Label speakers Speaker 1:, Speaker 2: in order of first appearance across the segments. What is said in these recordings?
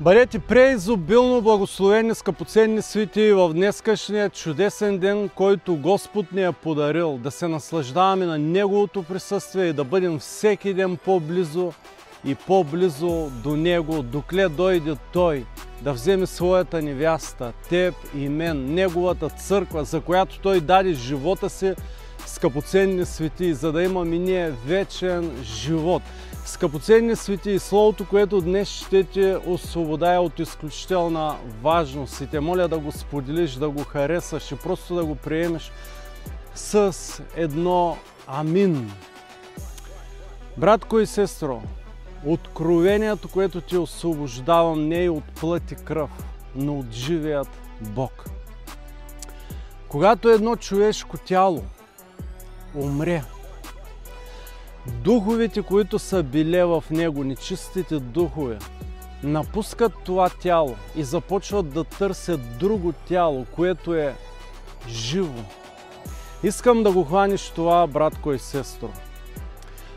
Speaker 1: Бъдете преизобилно благословени, скъпоценни светии, в днескашния чудесен ден, който Господ ни е подарил, да се наслаждаваме на Неговото присъствие и да бъдем всеки ден по-близо и по-близо до Него, докле дойде Той да вземе своята невяста, теб и мен, Неговата църква, за която Той даде живота си, скъпоценни светии, за да имаме ние вечен живот. Скъпоценни светии, Словото, което днес ще те освободя от изключителна важност и те моля да го споделиш, да го харесаш и просто да го приемеш с едно амин. Братко и сестро, откровението, което ти освобождавам, не е от плът и кръв, но от живият Бог. Когато едно човешко тяло умре, духовете, които са биле в него, нечистите духове, напускат това тяло и започват да търсят друго тяло, което е живо. Искам да го хванеш това, братко и сестро.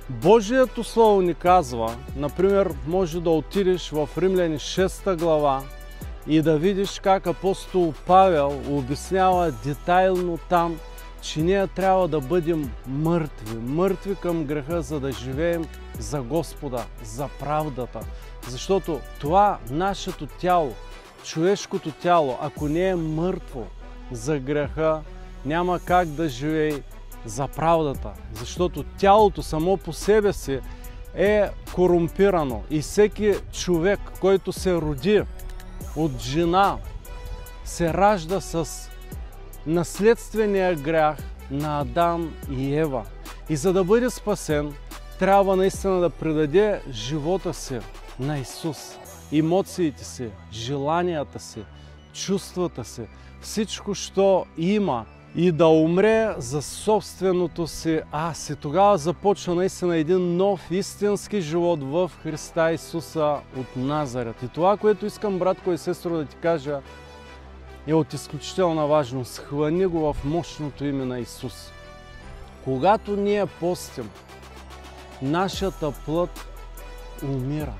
Speaker 1: Божието Слово ни казва, например, може да отидеш в Римляни 6 глава и да видиш как апостол Павел обяснява детайлно там, че ние трябва да бъдем мъртви. Мъртви към греха, за да живеем за Господа, за правдата. Защото това нашето тяло, човешкото тяло, ако не е мъртво за греха, няма как да живее за правдата. Защото тялото само по себе си е корумпирано. И всеки човек, който се роди от жена, се ражда с наследствения грях на Адам и Ева. И за да бъде спасен, трябва наистина да предаде живота си на Исус. Емоциите си, желанията си, чувствата си, всичко, що има, и да умре за собственото си аз. И тогава започва наистина един нов истински живот в Христа Исуса от Назарет. И това, което искам, братко и сестро, да ти кажа, е от изключителна важност. Хвани го в мощното име на Исус. Когато ние постим, нашата плът умира.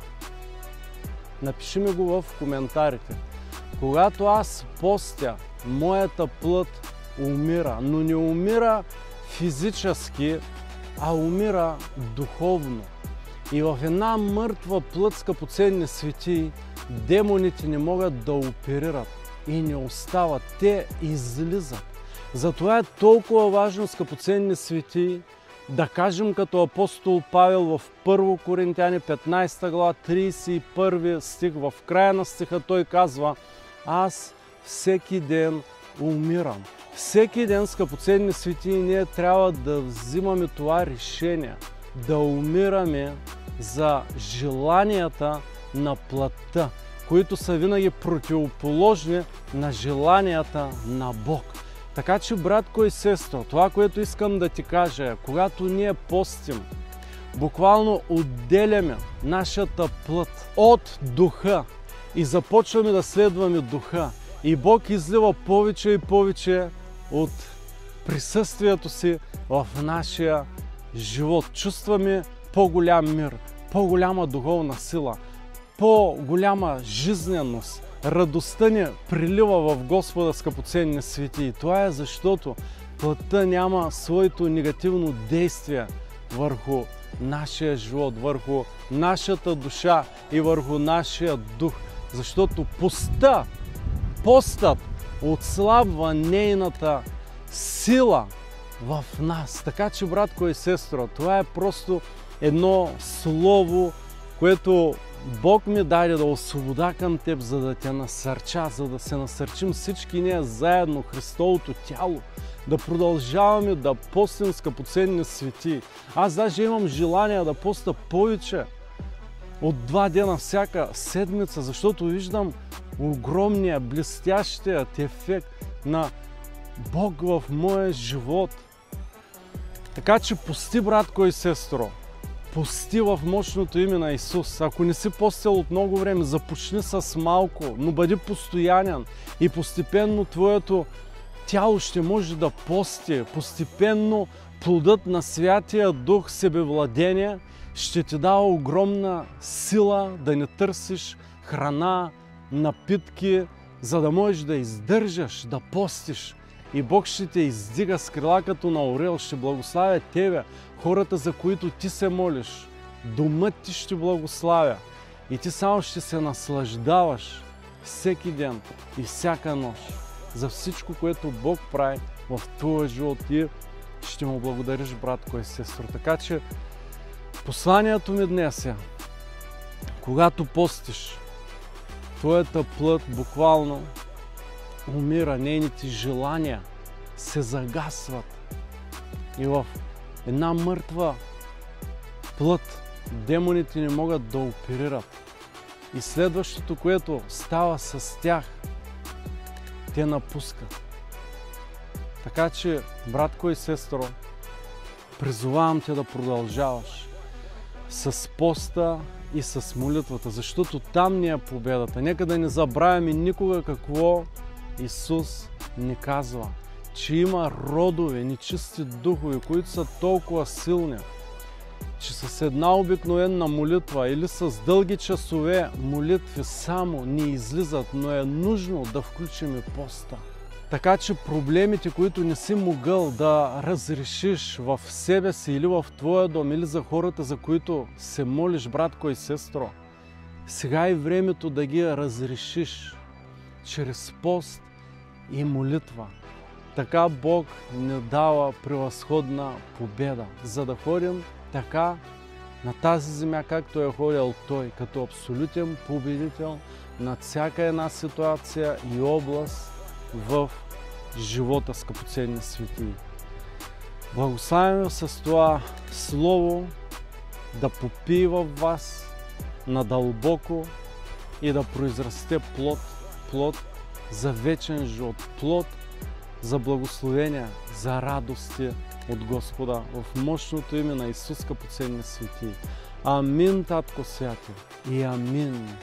Speaker 1: Напиши ми го в коментарите. Когато аз постя, моята плът умира, но не умира физически, а умира духовно. И в една мъртва плът, скъпоценни светии, демоните не могат да оперират и не остават. Те излизат. Затова е толкова важно, скъпоценни светии, да кажем като апостол Павел в 1 Коринтяни 15 глава 31 стих. В края на стиха той казва: аз всеки ден умирам. Всеки ден, скъпоценни светии, ние трябва да взимаме това решение, да умираме за желанията на плътта, които са винаги противоположни на желанията на Бог. Така че, братко и сестро, това, което искам да ти кажа е, когато ние постим, буквално отделяме нашата плът от духа и започваме да следваме духа. И Бог излива повече и повече от присъствието си в нашия живот. Чувстваме по-голям мир, по-голяма духовна сила, по-голяма жизненост. Радостта ни прилива в Господа, скъпоценни светии. Това е защото плътта няма своето негативно действие върху нашия живот, върху нашата душа и върху нашия дух. Защото постът отслабва нейната сила в нас. Така че, братко и сестро, това е просто едно слово, което Бог ми даде да освобода към теб, за да те насърча, за да се насърчим всички ние заедно, Христовото тяло, да продължаваме да постим, скъпоценни светии. Аз даже имам желание да поста повече от 2 дена всяка седмица, защото виждам огромния, блестящият ефект на Бог в моя живот. Така че пости, братко и сестро. Пости в мощното име на Исус. Ако не си постил от много време, започни с малко, но бъди постоянен и постепенно твоето тяло ще може да пости. Постепенно плодът на Святия Дух, себевладение, ще ти дава огромна сила да не търсиш храна, напитки, за да можеш да издържаш, да постиш. И Бог ще те издига с крила като на орел, ще благославя тебе, хората, за които ти се молиш. Домът ти ще благославя. И ти само ще се наслаждаваш всеки ден и всяка нощ за всичко, което Бог прави в твоя живот и ще му благодариш, братко и сестро. Така че посланието ми днес е, когато постиш, твоята плът буквално умира, нейните желания се загасват. И в една мъртва плът демоните не могат да оперират. И следващото, което става с тях, те напускат. Така че, братко и сестро, призовавам те да продължаваш с поста и с молитвата, защото там ни е победата. Нека да не забравяме никога какво Исус ни казва, че има родове, нечисти духове, които са толкова силни, че с една обикновена молитва или с дълги часове молитви само ни излизат, но е нужно да включим и поста. Така че проблемите, които не си могъл да разрешиш в себе си или в твоя дом, или за хората, за които се молиш, братко и сестро, сега е времето да ги разрешиш чрез пост и молитва. Така Бог ни дава превъзходна победа, за да ходим така на тази земя, както е ходил Той, като абсолютен победител на всяка една ситуация и област в живота, скъпоценни светии. Благославяме с това слово да попие във вас надълбоко и да произрасте плод за вечен живот, плод за благословения, за радости от Господа в мощното име на Исус, скъпоценни светии. Амин, Татко Святи, и амин.